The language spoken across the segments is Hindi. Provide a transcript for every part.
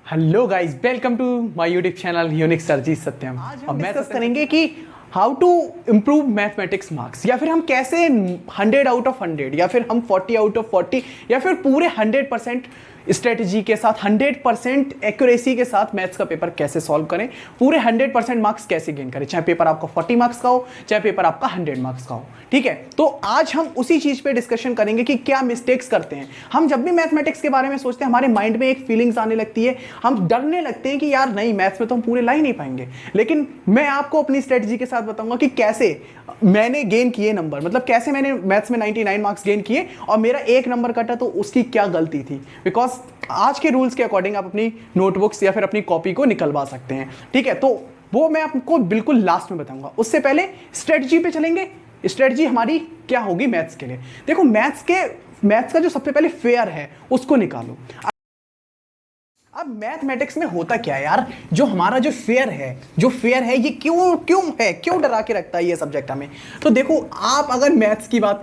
Hello guys, welcome to my YouTube channel unique सर्जी सत्यम। अब मैं डिस्कस करेंगे कि how to improve mathematics marks, या फिर हम कैसे 100 आउट ऑफ 100 या फिर हम 40 आउट ऑफ 40 या फिर पूरे 100% स्ट्रेटजी के साथ 100% एक्यूरेसी के साथ मैथ्स का पेपर कैसे सॉल्व करें, पूरे 100% मार्क्स कैसे गेन करें, चाहे पेपर आपका 40 मार्क्स का हो चाहे पेपर आपका 100 मार्क्स का हो। ठीक है, तो आज हम उसी चीज पे डिस्कशन करेंगे कि क्या मिस्टेक्स करते हैं हम। जब भी मैथमेटिक्स के बारे में सोचते हैं हमारे माइंड में एक फीलिंग्स आने लगती है, हम डरने लगते हैं कि यार नहीं, मैथ्स में तो हम पूरे ला ही नहीं पाएंगे। लेकिन मैं आपको अपनी स्ट्रेटजी के साथ बताऊंगा कि कैसे मैंने गेन किए नंबर, मतलब कैसे मैंने मैथ्स में 99 मार्क्स गेन किए और मेरा एक नंबर कटा तो उसकी क्या गलती थी। बिकॉज आज के रूल्स के अकॉर्डिंग आप अपनी नोटबुक्स या फिर अपनी कॉपी को निकलवा सकते हैं। ठीक है, तो वो मैं आपको बिल्कुल लास्ट में बताऊंगा। उससे पहले स्ट्रेटजी पे चलेंगे। स्ट्रेटजी हमारी क्या होगी मैथ्स के लिए। देखो, मैथ्स का जो सबसे पहले फेयर है उसको निकालो। अब मैथमेटिक्स में होता क्या है यार, जो हमारा जो फेयर है ये क्यों डरा के रखता है ये सब्जेक्ट हमें। तो देखो, आप अगर मैथ्स की बात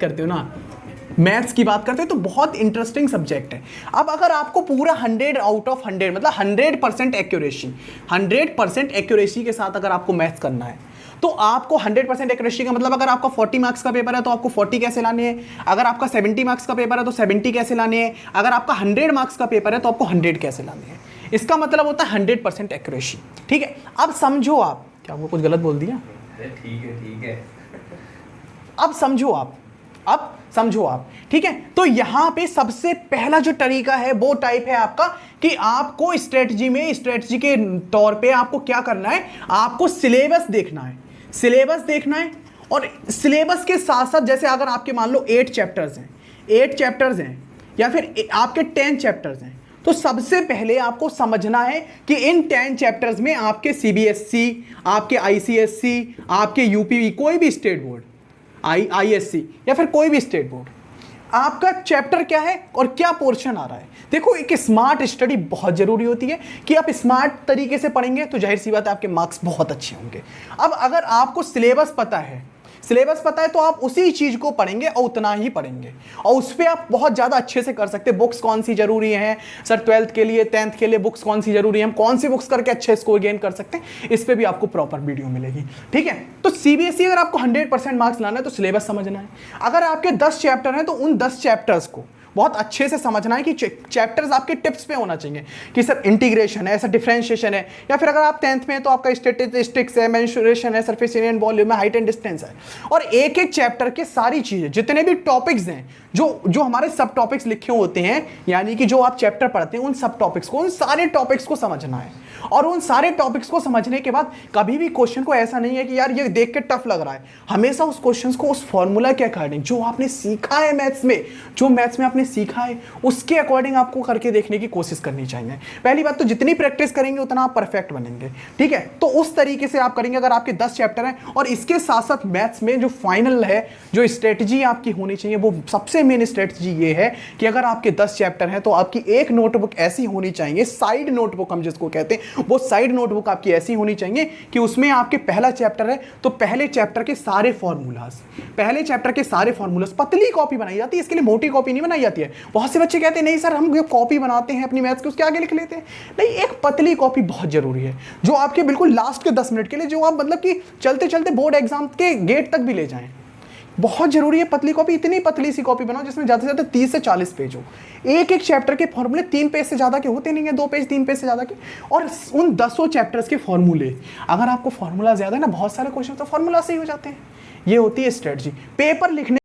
करते हो तो बहुत इंटरेस्टिंग सब्जेक्ट है। अब अगर आपको पूरा 100 आउट ऑफ 100 मतलब 100% एक्यूरेसी के साथ अगर आपको मैथ्स करना है तो आपको 100% एक्यूरेसी का मतलब, अगर आपका 40 मार्क्स का पेपर है तो आपको 40 कैसे लाने हैं, अगर आपका 70 मार्क्स का पेपर है तो 70 कैसे लाने हैं, अगर आपका 100 मार्क्स का पेपर है तो आपको 100 कैसे लाने हैं। इसका मतलब होता है 100% एक्यूरेसी। ठीक है, अब समझो आप, क्या वो कुछ गलत बोल दिया? ठीक है। अब समझो आप। ठीक है, तो यहां पे सबसे पहला जो तरीका है वो टाइप है आपका कि आपको स्ट्रेटजी के तौर पे आपको क्या करना है, आपको सिलेबस देखना है। और सिलेबस के साथ साथ, जैसे अगर आपके मान लो 8 चैप्टर्स हैं या फिर आपके 10 चैप्टर्स हैं, तो सबसे पहले आपको समझना है कि इन 10 चैप्टर्स में आपके सीबीएसई, आपके आईसीएसई, आपके यूपी, कोई भी स्टेट बोर्ड, आईएससी या फिर कोई भी स्टेट बोर्ड, आपका चैप्टर क्या है और क्या पोर्शन आ रहा है। देखो, एक स्मार्ट स्टडी बहुत जरूरी होती है कि आप स्मार्ट तरीके से पढ़ेंगे तो जाहिर सी बात है आपके मार्क्स बहुत अच्छे होंगे। अब अगर आपको सिलेबस पता है तो आप उसी चीज को पढ़ेंगे और उतना ही पढ़ेंगे और उस पर आप बहुत ज्यादा अच्छे से कर सकते हैं। बुक्स कौन सी जरूरी है सर, 12th के लिए 10th के लिए बुक्स कौन सी जरूरी है, हम कौन सी बुक्स करके अच्छे स्कोर गेन कर सकते हैं, इस पे भी आपको प्रॉपर वीडियो मिलेगी। ठीक है, तो सीबीएसई अगर आपको 100% मार्क्स लाना है तो सिलेबस समझना है। अगर आपके 10 चैप्टर हैं तो उन 10 चैप्टर्स को बहुत अच्छे से समझना है कि चैप्टर्स आपके टिप्स पे होना चाहिए कि सर इंटीग्रेशन है, सर डिफरेंशिएशन है, या फिर अगर आप 10th में हैं तो आपका स्टैटिस्टिक्स है, मेंसुरेशन है, सरफेस एरिया एंड वॉल्यूम है, हाइट एंड डिस्टेंस है। और एक एक चैप्टर के सारी चीजें, जितने भी टॉपिक्स हैं, जो हमारे सब टॉपिक्स लिखे होते हैं, यानी कि जो आप चैप्टर पढ़ते हैं उन सब टॉपिक्स को, उन सारे टॉपिक्स को समझना है। और उन सारे टॉपिक्स को समझने के बाद कभी भी क्वेश्चन को ऐसा नहीं है कि यार ये देख के टफ लग रहा है, हमेशा उस क्वेश्चन को उस फॉर्मूला के अकॉर्डिंग, जो आपने सीखा है मैथ्स में आपने सीखा है उसके अकॉर्डिंग आपको करके देखने की कोशिश करनी चाहिए। पहली बात तो जितनी प्रैक्टिस करेंगे उतना आप परफेक्ट बनेंगे। ठीक है, तो उस तरीके से आप करेंगे अगर आपके 10 चैप्टर हैं। और इसके साथ साथ मैथ्स में जो फाइनल है, जो स्ट्रेटजी आपकी होनी चाहिए, वो सबसे मेन स्ट्रेटजी ये है कि अगर आपके 10 चैप्टर हैं तो आपकी एक नोटबुक ऐसी होनी चाहिए, साइड नोटबुक हम जिसको कहते हैं, वो साइड नोटबुक आपकी ऐसी होनी चाहिए कि उसमें आपके पहला चैप्टर है तो पहले चैप्टर के सारे फॉर्मूलाज, पतली कॉपी बनाई जाती है। इसके लिए मोटी कॉपी नहीं बनाई जाती है। बहुत से बच्चे कहते हैं नहीं सर, हम कॉपी बनाते हैं अपनी मैथ्स की उसके आगे लिख लेते हैं। नहीं, एक पतली कॉपी बहुत जरूरी है, जो आपके बिल्कुल लास्ट के 10 मिनट के लिए, जो आप मतलब कि चलते चलते बोर्ड एग्जाम के गेट तक भी ले जाएं, बहुत जरूरी है। पतली कॉपी, इतनी पतली सी कॉपी बनाओ जिसमें ज्यादा से ज्यादा 30 से 40 पेज हो। एक चैप्टर के फॉर्मूले 3 पेज से ज्यादा के होते नहीं है, 2 पेज 3 पेज से ज्यादा के। और उन 10 चैप्टर्स के फॉर्मूले, अगर आपको फॉर्मूला ज्यादा है ना, बहुत सारे क्वेश्चन तो फॉर्मूला से ही हो जाते हैं। ये होती है स्ट्रेटजी। पेपर लिखने